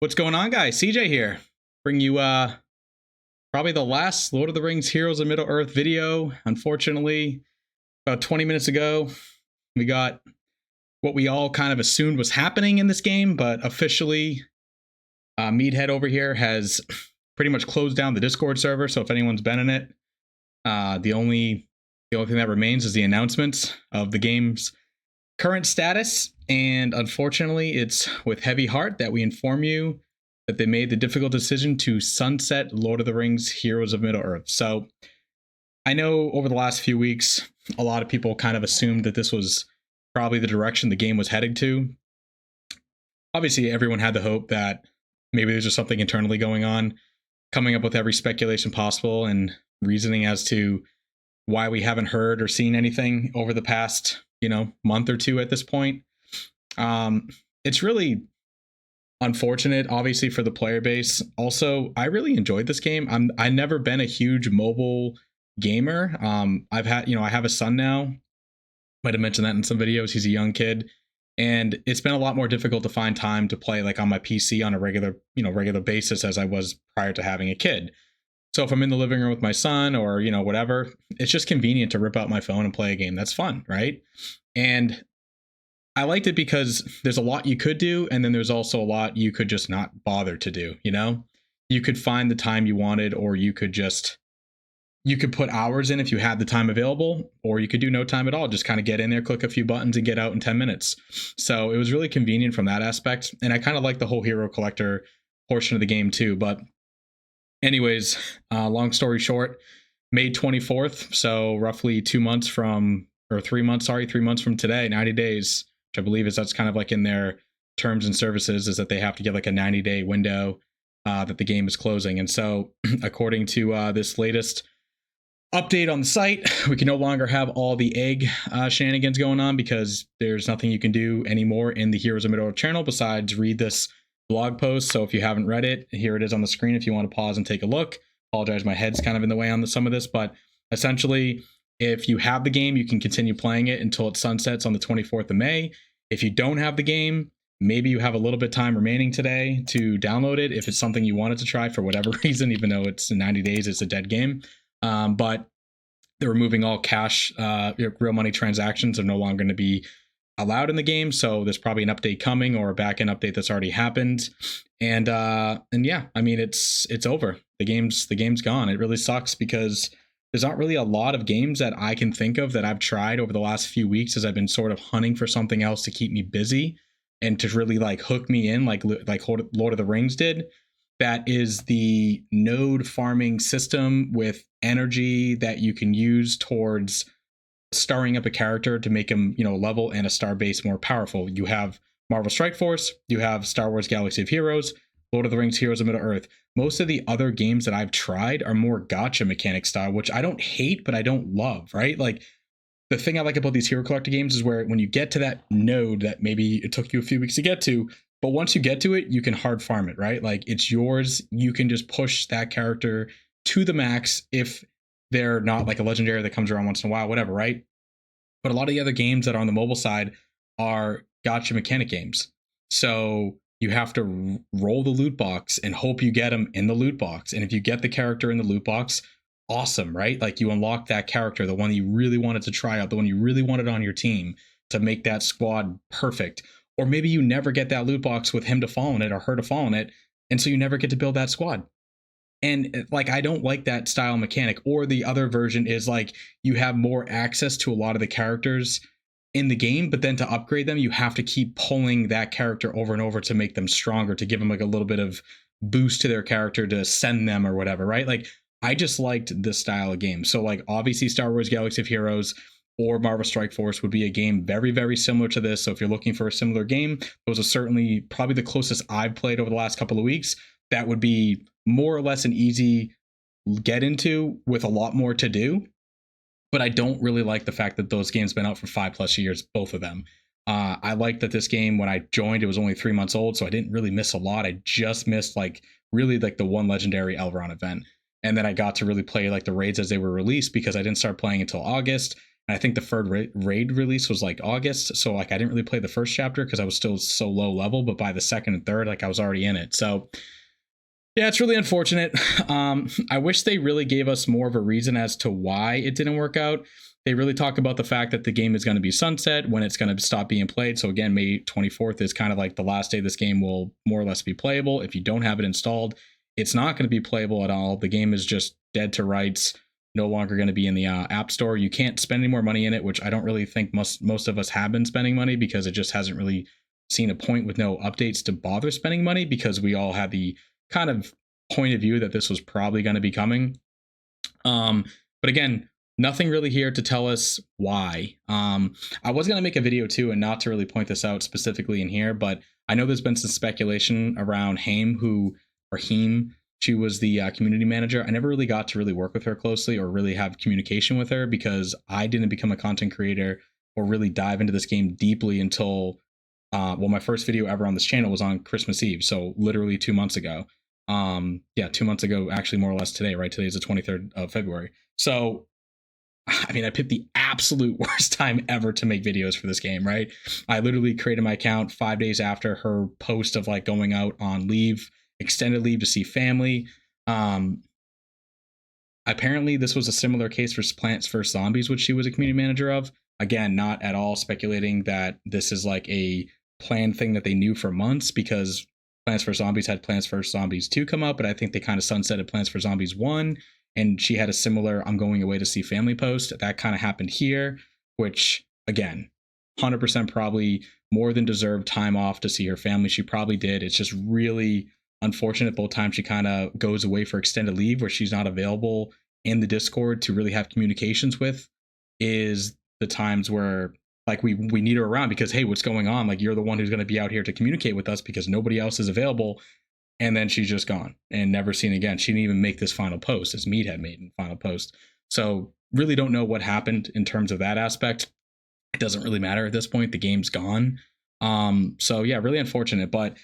What's going on, guys? SeeJay here. Bring you probably the last Lord of the Rings Heroes of Middle-earth video. Unfortunately, about 20 minutes ago, we got what we all kind of assumed was happening in this game, but officially, Meathead over here has pretty much closed down the Discord server. So if anyone's been in it, the only thing that remains is the announcement of the game's current status. And unfortunately, it's with heavy heart that we inform you that they made the difficult decision to sunset Lord of the Rings Heroes of Middle-earth. So I know over the last few weeks, a lot of people kind of assumed that this was probably the direction the game was heading to. Obviously, everyone had the hope that maybe there's just something internally going on, coming up with every speculation possible and reasoning as to why we haven't heard or seen anything over the past, month or two at this point. It's really unfortunate, obviously, for the player base. Also, I really enjoyed this game. I've never been a huge mobile gamer. I have a son now. Might have mentioned that in some videos. He's a young kid, and it's been a lot more difficult to find time to play like on my PC on a regular basis as I was prior to having a kid. So if I'm in the living room with my son or, whatever, it's just convenient to rip out my phone and play a game. That's fun, right? And I liked it because there's a lot you could do, and then there's also a lot you could just not bother to do, You could find the time you wanted, or you could put hours in if you had the time available, or you could do no time at all. Just kind of get in there, click a few buttons, and get out in 10 minutes. So it was really convenient from that aspect. And I kind of like the whole hero collector portion of the game too. But anyways, long story short, May 24th, so roughly 3 months from today, 90 days, which I believe that's kind of like in their terms and services, is that they have to get like a 90-day window that the game is closing. And so according to this latest update on the site, we can no longer have all the egg shenanigans going on, because there's nothing you can do anymore in the Heroes of Middle-earth channel besides read this blog post. So if you haven't read it, here it is on the screen if you want to pause and take a look. Apologize, my head's kind of in the way on some of this, but essentially, if you have the game, you can continue playing it until it sunsets on the 24th of May. If you don't have the game, maybe you have a little bit of time remaining today to download it if it's something you wanted to try for whatever reason, even though it's in 90 days, it's a dead game. But they're removing all cash, real money transactions are no longer going to be allowed in the game. So there's probably an update coming, or a backend update that's already happened. And yeah, I mean, it's over. The game's gone. It really sucks because there's not really a lot of games that I can think of that I've tried over the last few weeks as I've been sort of hunting for something else to keep me busy and to really like hook me in like Lord of the Rings did. That is the node farming system with energy that you can use towards starring up a character to make him, level and a star base more powerful. You have Marvel Strike Force, you have Star Wars Galaxy of Heroes, Lord of the Rings Heroes of Middle-earth. Most of the other games that I've tried are more gacha mechanic style, which I don't hate, but I don't love, right? Like, the thing I like about these hero collector games is where when you get to that node that maybe it took you a few weeks to get to, but once you get to it, you can hard farm it, right? Like, it's yours. You can just push that character to the max if they're not like a legendary that comes around once in a while, whatever, right? But a lot of the other games that are on the mobile side are gacha mechanic games. So you have to roll the loot box and hope you get them in the loot box. And if you get the character in the loot box, awesome, right? Like, you unlock that character, the one you really wanted to try out, the one you really wanted on your team to make that squad perfect. Or maybe you never get that loot box with him to fall in it or her to fall in it, and so you never get to build that squad. And like, I don't like that style mechanic. Or the other version is like, you have more access to a lot of the characters in the game, but then to upgrade them, you have to keep pulling that character over and over to make them stronger, to give them like a little bit of boost to their character to send them or whatever, right? Like, I just liked this style of game. So like, obviously Star Wars Galaxy of Heroes or Marvel Strike Force would be a game very, very similar to this. So if you're looking for a similar game, those are certainly probably the closest I've played over the last couple of weeks. That would be more or less an easy get into with a lot more to do. But I don't really like the fact that those games been out for 5+ years, both of them. I like that this game, when I joined, it was only 3 months old, so I didn't really miss a lot. I just missed like the one legendary Elrond event. And then I got to really play like the raids as they were released, because I didn't start playing until August. And I think the third raid release was like August. So like I didn't really play the first chapter because I was still so low level, but by the second and third, like I was already in it. So yeah, it's really unfortunate. I wish they really gave us more of a reason as to why it didn't work out. They really talk about the fact that the game is going to be sunset, when it's going to stop being played. So again, May 24th is kind of like the last day this game will more or less be playable. If you don't have it installed, it's not going to be playable at all. The game is just dead to rights, no longer going to be in the App Store. You can't spend any more money in it, which I don't really think most of us have been spending money, because it just hasn't really seen a point with no updates to bother spending money, because we all had the kind of point of view that this was probably going to be coming. But again, nothing really here to tell us why. I was going to make a video too, and not to really point this out specifically in here, but I know there's been some speculation around Haim, she was the community manager. I never really got to really work with her closely or really have communication with her, because I didn't become a content creator or really dive into this game deeply until my first video ever on this channel was on Christmas Eve. So literally 2 months ago. 2 months ago, actually, more or less today, right? Today is the 23rd of February. So, I mean, I picked the absolute worst time ever to make videos for this game, right? I literally created my account 5 days after her post of like going out on leave, extended leave to see family. Apparently this was a similar case for Plants vs. Zombies, which she was a community manager of. Again, not at all speculating that this is like a planned thing that they knew for months, because Plants vs. Zombies had Plants vs. Zombies 2 come up, but I think they kind of sunsetted Plants vs. Zombies 1, and she had a similar I'm going away to see family post. That kind of happened here, which, again, 100% probably more than deserved time off to see her family. She probably did. It's just really unfortunate both times she kind of goes away for extended leave, where she's not available in the Discord to really have communications with, is the times where like we need her around, because hey, what's going on? Like, you're the one who's going to be out here to communicate with us, because nobody else is available. And then she's just gone and never seen again. She didn't even make this final post, as Mead had made in final post. So really don't know what happened in terms of that aspect. It doesn't really matter at this point. The game's gone. So yeah, really unfortunate. But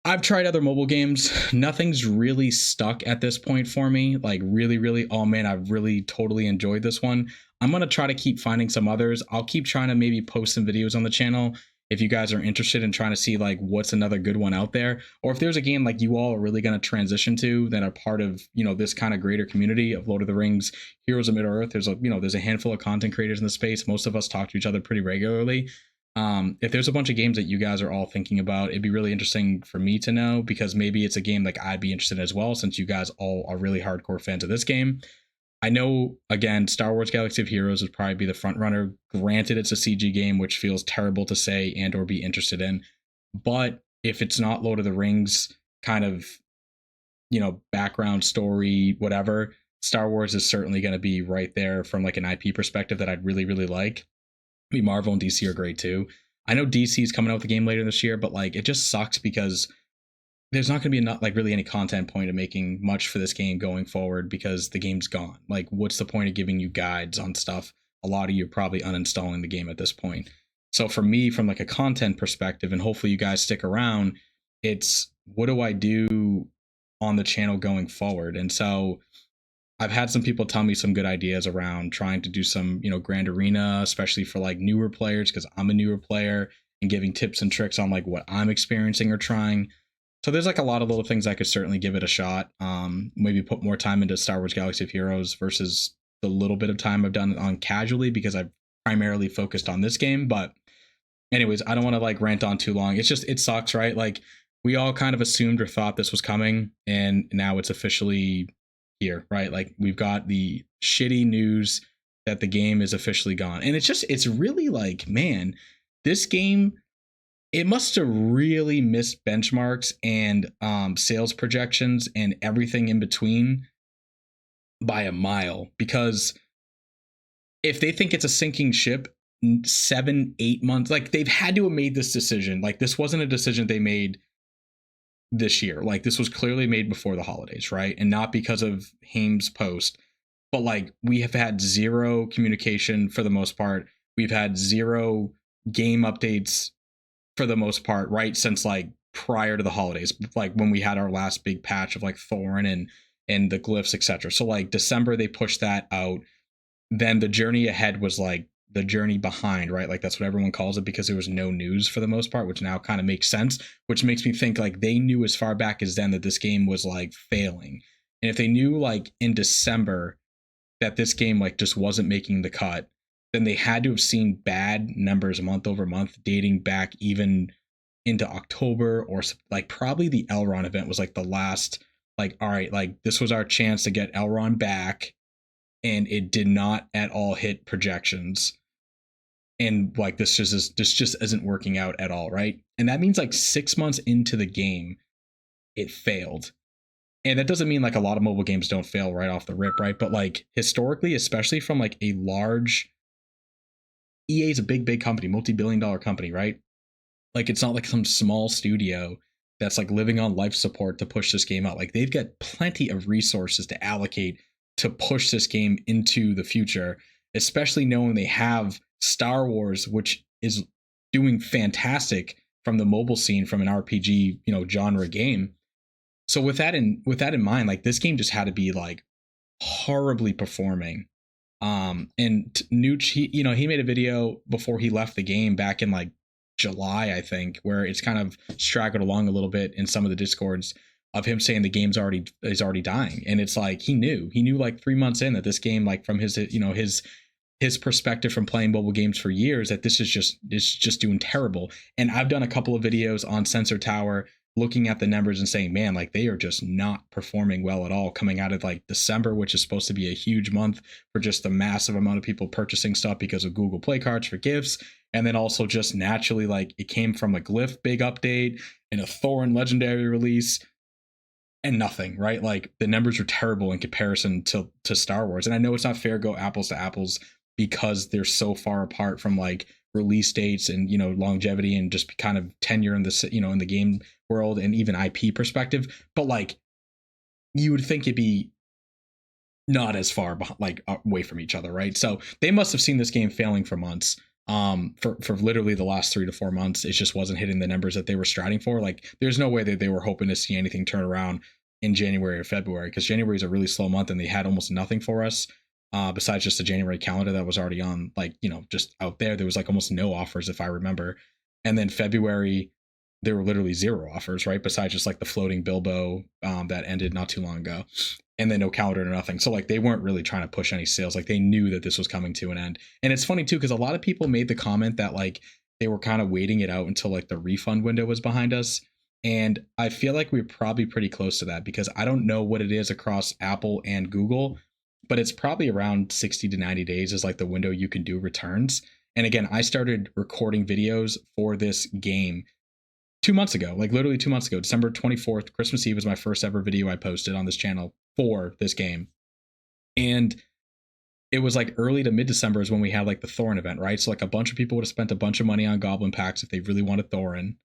I've tried other mobile games. Nothing's really stuck at this point for me. Like really, oh man, I've really totally enjoyed this one. I'm going to try to keep finding some others. I'll keep trying to maybe post some videos on the channel if you guys are interested in trying to see like what's another good one out there, or if there's a game like you all are really going to transition to that are part of, you know, this kind of greater community of Lord of the Rings, Heroes of Middle-earth. There's a handful of content creators in the space. Most of us talk to each other pretty regularly. If there's a bunch of games that you guys are all thinking about, it'd be really interesting for me to know, because maybe it's a game like I'd be interested in as well, since you guys all are really hardcore fans of this game. I know, again, Star Wars Galaxy of Heroes would probably be the front runner. Granted, it's a CG game, which feels terrible to say and or be interested in. But if it's not Lord of the Rings kind of, you know, background story, whatever, Star Wars is certainly going to be right there from like an IP perspective that I'd really, really like. I mean, Marvel and DC are great too. I know DC is coming out with a game later this year, but like it just sucks because there's not going to be not like really any content point of making much for this game going forward, because the game's gone. Like, what's the point of giving you guides on stuff? A lot of you are probably uninstalling the game at this point. So for me, from like a content perspective, and hopefully you guys stick around, it's what do I do on the channel going forward? And so I've had some people tell me some good ideas around trying to do some, you know, Grand Arena, especially for like newer players, because I'm a newer player, and giving tips and tricks on like what I'm experiencing or trying. So there's like a lot of little things I could certainly give it a shot. Maybe put more time into Star Wars Galaxy of Heroes versus the little bit of time I've done on casually, because I've primarily focused on this game. But anyways, I don't want to like rant on too long. It's just, it sucks, right? Like we all kind of assumed or thought this was coming, and now it's officially here, right? Like we've got the shitty news that the game is officially gone. And it's really like, man, this game, it must have really missed benchmarks and sales projections and everything in between by a mile, because if they think it's a sinking ship 7-8 months, like they've had to have made this decision. Like this wasn't a decision they made this year. Like this was clearly made before the holidays, right? And not because of Haim's post, but like we have had zero communication for the most part. We've had zero game updates for the most part, right, since like prior to the holidays, like when we had our last big patch of like Thorin and the glyphs, etc. So like December they pushed that out. Then the journey ahead was like the journey behind, right? Like that's what everyone calls it, because there was no news for the most part, which now kind of makes sense, which makes me think like they knew as far back as then that this game was like failing. And if they knew like in December that this game like just wasn't making the cut, then they had to have seen bad numbers month over month dating back even into October, or like probably the Elrond event was like the last, like, all right, like this was our chance to get Elrond back, and it did not at all hit projections. And like this just isn't working out at all, right? And that means like 6 months into the game, it failed. And that doesn't mean like a lot of mobile games don't fail right off the rip, right? But like historically, especially from like a large, EA is a big company, multi-billion-dollar company, right? Like it's not like some small studio that's like living on life support to push this game out. Like they've got plenty of resources to allocate to push this game into the future, especially knowing they have Star Wars, which is doing fantastic from the mobile scene, from an RPG, genre game. So with that in mind, like this game just had to be like horribly performing. And Nooch, he made a video before he left the game back in like July, I think, where it's kind of straggled along a little bit in some of the discords of him saying the game's already dying. And it's like he knew like 3 months in that this game, like from his his perspective from playing mobile games for years, that this is just doing terrible. And I've done a couple of videos on Sensor Tower looking at the numbers and saying, man, like they are just not performing well at all coming out of like December, which is supposed to be a huge month for just the massive amount of people purchasing stuff because of Google Play cards for gifts. And then also just naturally, like it came from a Glyph big update and a Thorin legendary release and nothing, right? Like the numbers are terrible in comparison to Star Wars. And I know it's not fair to go apples to apples because they're so far apart from like release dates and longevity and just kind of tenure in the in the game world and even IP perspective, but like you would think it'd be not as far behind, like away from each other, right? So they must have seen this game failing for months, for literally the last 3 to 4 months. It just wasn't hitting the numbers that they were striding for. Like there's no way that they were hoping to see anything turn around in January or February, because January is a really slow month and they had almost nothing for us. Besides just the January calendar that was already on, like, just out there. There was like almost no offers, if I remember. And then February, there were literally 0 offers, right? Besides just like the floating Bilbo that ended not too long ago. And then no calendar or nothing. So like they weren't really trying to push any sales. Like they knew that this was coming to an end. And it's funny too, because a lot of people made the comment that like they were kind of waiting it out until like the refund window was behind us. And I feel like we're probably pretty close to that, because I don't know what it is across Apple and Google, but it's probably around 60 to 90 days is like the window you can do returns. And again, I started recording videos for this game 2 months ago, like literally 2 months ago, December 24th, Christmas Eve was my first ever video I posted on this channel for this game. And it was like early to mid-December is when we had like the Thorin event, right? So like a bunch of people would have spent a bunch of money on Goblin packs if they really wanted Thorin.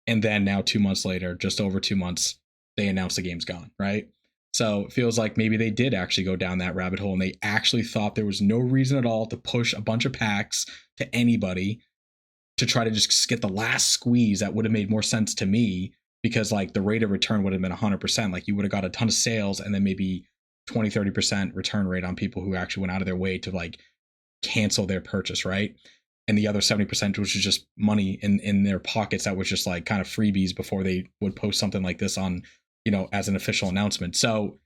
And then now 2 months later, just over 2 months, they announced the game's gone, right? So it feels like maybe they did actually go down that rabbit hole and they actually thought there was no reason at all to push a bunch of packs to anybody to try to just get the last squeeze. That would have made more sense to me, because like the rate of return would have been 100%. Like you would have got a ton of sales and then maybe 20-30% return rate on people who actually went out of their way to like cancel their purchase, right? And the other 70%, which was just money in their pockets, that was just like kind of freebies before they would post something like this on, as an official announcement. So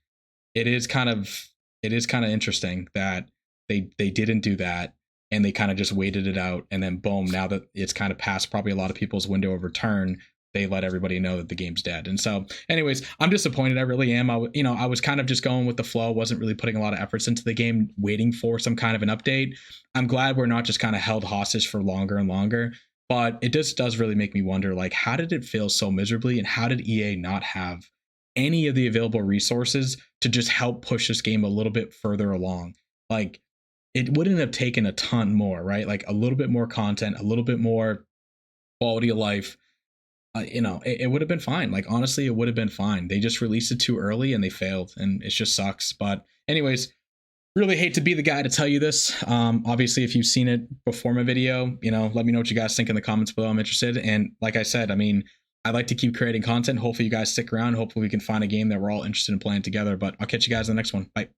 it is kind of interesting that they didn't do that, and they kind of just waited it out, and then boom, now that it's kind of past probably a lot of people's window of return, they let everybody know that the game's dead. And so anyways, I'm disappointed. I really am. I was kind of just going with the flow, wasn't really putting a lot of efforts into the game, waiting for some kind of an update. I'm glad we're not just kind of held hostage for longer and longer, but it just does really make me wonder, like, how did it fail so miserably, and how did EA not have any of the available resources to just help push this game a little bit further along? Like, it wouldn't have taken a ton more, right? Like a little bit more content, a little bit more quality of life. It would have been fine. Like, honestly, it would have been fine. They just released it too early and they failed, and it just sucks. But anyways, really hate to be the guy to tell you this. Obviously, if you've seen it before my video, let me know what you guys think in the comments below. I'm interested. And like I said, I mean, I like to keep creating content. Hopefully you guys stick around. Hopefully we can find a game that we're all interested in playing together. But I'll catch you guys in the next one. Bye.